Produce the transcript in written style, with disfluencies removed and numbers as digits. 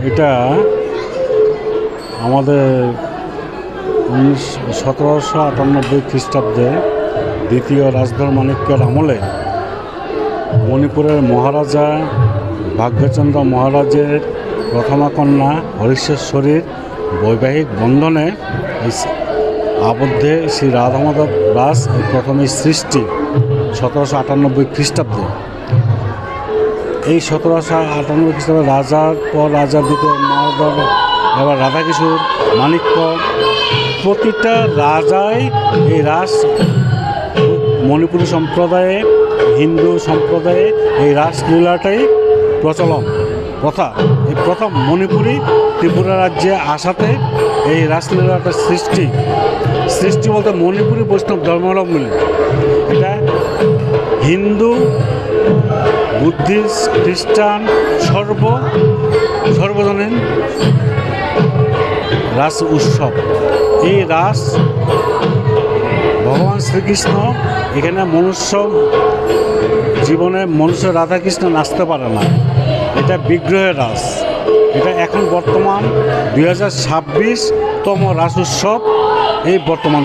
এটা আমাদের 1798 খ্রিস্টাব্দে দ্বিতীয় রাজধর্মাণিক্যের আমলে মণিপুরের মহারাজা ভাগ্যচন্দ্র মহারাজের প্রথমা কন্যা হরিশ্বরীর বৈবাহিক বন্ধনে আবদ্ধে শ্রী রাধামাধব দাস প্রথমে সৃষ্টি 1798 খ্রিস্টাব্দে। এই 1798 খ্রিস্টাব্দে রাজার পর রাজা দ্বিতীয় মহাদেব, এবার রাধাকিশোর, মাণিক্য, প্রতিটা রাজাই এই রাস মণিপুরী সম্প্রদায়ে, হিন্দু সম্প্রদায়ে এই রাসলীলাটাই প্রচলন প্রথা। এই প্রথম মণিপুরী ত্রিপুরা রাজ্যে আসাতে এই রাসলীলাটার সৃষ্টি বলতে মণিপুরী বৈষ্ণব ধর্মাবলম্বী। এটা হিন্দু, বুদ্ধিস্ট, খ্রিস্টান সর্বজনীন রাস উৎসব। এই রাস ভগবান শ্রীকৃষ্ণ এখানে মনুষ্য জীবনে রাধাকৃষ্ণ নাচতে পারে না, এটা বিগ্রহের রাস। এটা এখন বর্তমান 2026তম রাস উৎসব এই বর্তমান।